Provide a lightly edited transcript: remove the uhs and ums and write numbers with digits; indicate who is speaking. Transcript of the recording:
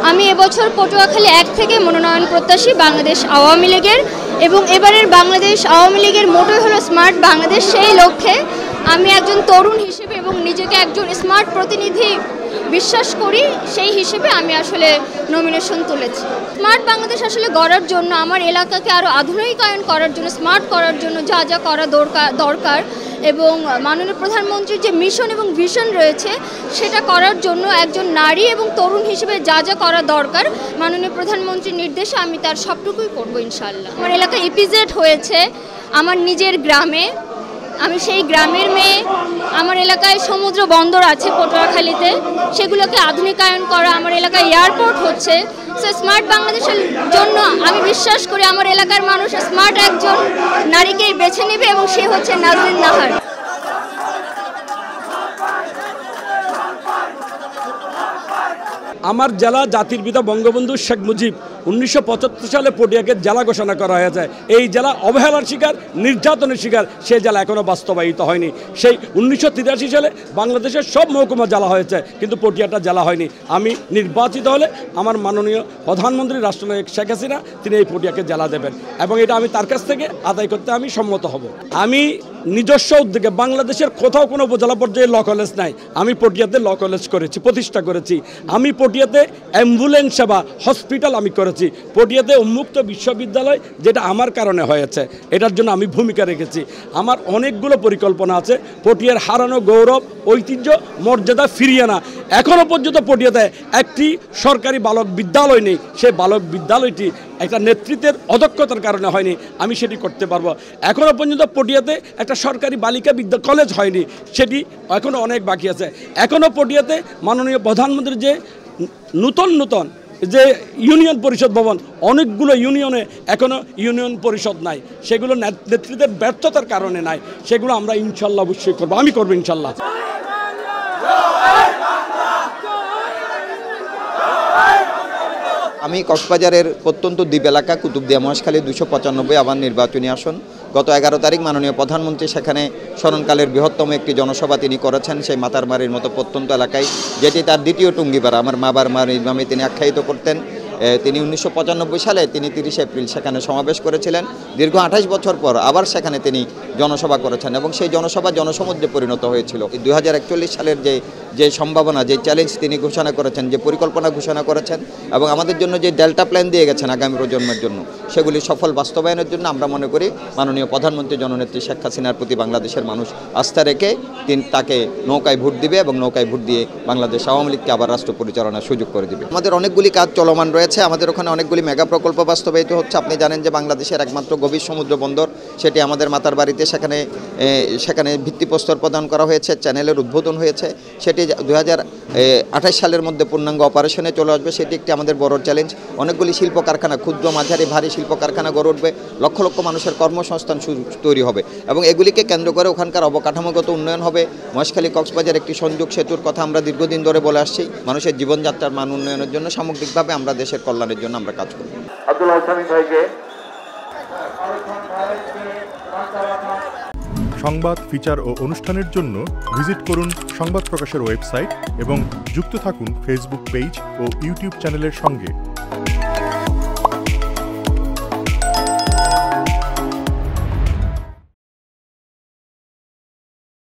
Speaker 1: আমি এবছর পটুয়াখালী 1 থেকে মনোনয়ন প্রত্যাশী বাংলাদেশ আওয়ামী লীগের, এবং এবারের বাংলাদেশ আওয়ামী লীগের মোটোই হলো স্মার্ট বাংলাদেশ। সেই লক্ষ্যে আমি একজন তরুণ হিসেবে এবং নিজেকে একজন স্মার্ট প্রতিনিধি বিশ্বাস করি, সেই হিসেবে আমি আসলে নমিনেশন তুলেছি। স্মার্ট বাংলাদেশ আসলে গড়ার জন্য, আমার এলাকাকে আরও আধুনিকায়ন করার জন্য, স্মার্ট করার জন্য যা যা করা দরকার এবং মাননীয় প্রধানমন্ত্রীর যে মিশন এবং ভিশন রয়েছে সেটা করার জন্য একজন নারী এবং তরুণ হিসেবে যা যা করা দরকার মাননীয় প্রধানমন্ত্রীর নির্দেশে আমি তার সবটুকুই করব ইনশাআল্লাহ। আমার এলাকায় ইপিজেড হয়েছে আমার নিজের গ্রামে, আমি সেই গ্রামের মেয়ে। আমার এলাকায় সমুদ্র বন্দর আছে পটুয়াখালীতে, সেগুলোকে আধুনিকায়ন করা। আমার এলাকায় এয়ারপোর্ট হচ্ছে। সো স্মার্ট বাংলাদেশের জন্য আমি বিশ্বাস করি আমার এলাকার মানুষ স্মার্ট একজন নারীকেই বেছে নেবে এবং সে হচ্ছে নাজরিন নাহার।
Speaker 2: আমার জেলা জাতির পিতা বঙ্গবন্ধু শেখ মুজিব 1975 সালে পটিয়াকে জেলা ঘোষণা করা হয়েছে। এই জেলা অবহেলার শিকার, নির্যাতনের শিকার, সেই জেলা এখনও বাস্তবায়িত হয়নি। সেই 1983 সালে বাংলাদেশের সব মহকুমা জেলা হয়েছে, কিন্তু পটিয়াটা জেলা হয়নি। আমি নির্বাচিত হলে আমার মাননীয় প্রধানমন্ত্রী রাষ্ট্রনায়ক শেখ হাসিনা তিনি এই পটিয়াকে জেলা দেবেন, এবং এটা আমি তার কাছ থেকে আদায় করতে আমি সম্মত হব। আমি নিজস্ব উদ্যোগে, বাংলাদেশের কোথাও কোনো উপজেলা পর্যায়ে ল কলেজ নাই, আমি পটিয়াতে ল কলেজ করেছি, প্রতিষ্ঠা করেছি। আমি পটিয়াতে অ্যাম্বুলেন্স সেবা হসপিটাল আমি করেছি। পটিয়াতে উন্মুক্ত বিশ্ববিদ্যালয়, যেটা আমার কারণে হয়েছে, এটার জন্য আমি ভূমিকা রেখেছি। আমার অনেকগুলো পরিকল্পনা আছে পটিয়ার হারানো গৌরব, ঐতিহ্য, মর্যাদা ফিরিয়ে আনা। এখনও পর্যন্ত পটিয়াতে একটি সরকারি বালক বিদ্যালয় নেই। সেই বালক বিদ্যালয়টি একটা নেতৃত্বের অদক্ষতার কারণে হয়নি, আমি সেটি করতে পারবো। এখনও পর্যন্ত পটিয়াতে একটা সরকারি বালিকা বিদ্যা কলেজ হয়নি, সেটি এখনও অনেক বাকি আছে। এখনও পটিয়াতে মাননীয় প্রধানমন্ত্রীর যে নূতন যে ইউনিয়ন পরিষদ ভবন, অনেকগুলো ইউনিয়নে এখনও ইউনিয়ন পরিষদ নাই, সেগুলো নেতৃত্বের ব্যর্থতার কারণে নাই। সেগুলো আমরা ইনশাল্লাহ অবশ্যই করবো, আমি করবো ইনশাল্লাহ।
Speaker 3: আমি কক্সবাজারের প্রত্যন্ত দ্বীপ এলাকা কুতুবদিয়া মহেশখালী 295 আমার নির্বাচনী আসন। গত 11 তারিখ মাননীয় প্রধানমন্ত্রী সেখানে স্মরণকালের বৃহত্তম একটি জনসভা তিনি করেছেন সেই মাতারমারির মতো প্রত্যন্ত এলাকায়, যেটি তার দ্বিতীয় টুঙ্গিপাড়া, আমার মাবার মারির নামে তিনি আখ্যায়িত করতেন। তিনি 1995 সালে তিনি 30 এপ্রিল সেখানে সমাবেশ করেছিলেন। দীর্ঘ 28 বছর পর আবার সেখানে তিনি জনসভা করেছেন এবং সেই জনসভা জনসমুদ্রে পরিণত হয়েছিল। 2041 সালের যে সম্ভাবনা, যে চ্যালেঞ্জ তিনি ঘোষণা করেছেন, যে পরিকল্পনা ঘোষণা করেছেন এবং আমাদের জন্য যে ডেল্টা প্ল্যান দিয়ে গেছেন আগামী প্রজন্মের জন্য, সেগুলি সফল বাস্তবায়নের জন্য আমরা মনে করি মাননীয় প্রধানমন্ত্রী জননেত্রী শেখ হাসিনার প্রতি বাংলাদেশের মানুষ আস্থা রেখে তাকে নৌকায় ভোট দিবে এবং নৌকায় ভোট দিয়ে বাংলাদেশ আওয়ামী লীগকে আবার রাষ্ট্র পরিচালনার সুযোগ করে দিবে। আমাদের অনেকগুলি কাজ চলমান রয়েছে, আমাদের ওখানে অনেকগুলি মেগা প্রকল্প বাস্তবায়িত হচ্ছে। আপনি জানেন যে বাংলাদেশের একমাত্র গভীর সমুদ্র বন্দর, সেটি আমাদের মাতার বাড়িতে, সেখানে ভিত্তিপ্রস্তর প্রদান করা হয়েছে, চ্যানেলের উদ্বোধন হয়েছে। সেটি 2028 সালের মধ্যে পূর্ণাঙ্গ অপারেশনে চলে আসবে। সেটি একটি আমাদের বড় চ্যালেঞ্জ। অনেকগুলি শিল্প কারখানা, ক্ষুদ্র মাঝারি ভারী শিল্প কারখানা গড়ে উঠবে, লক্ষ লক্ষ মানুষের কর্মসংস্থান তৈরি হবে এবং এগুলিকে কেন্দ্র করে ওখানকার অবকাঠামোগত উন্নয়ন হবে। মহেশখালী কক্সবাজার একটি সংযোগ সেতুর কথা আমরা দীর্ঘদিন ধরে বলে আসছি। মানুষের জীবনযাত্রার মান উন্নয়নের জন্য, সামগ্রিকভাবে আমরা দেশের কল্যাণের জন্য আমরা কাজ করব।
Speaker 4: আব্দুল হাসান ভাইকে
Speaker 5: সংবাদ, ফিচার ও অনুষ্ঠানের জন্য ভিজিট করুন সংবাদ প্রকাশের ওয়েবসাইট এবং যুক্ত থাকুন ফেসবুক পেজ ও ইউটিউব চ্যানেলের সঙ্গে।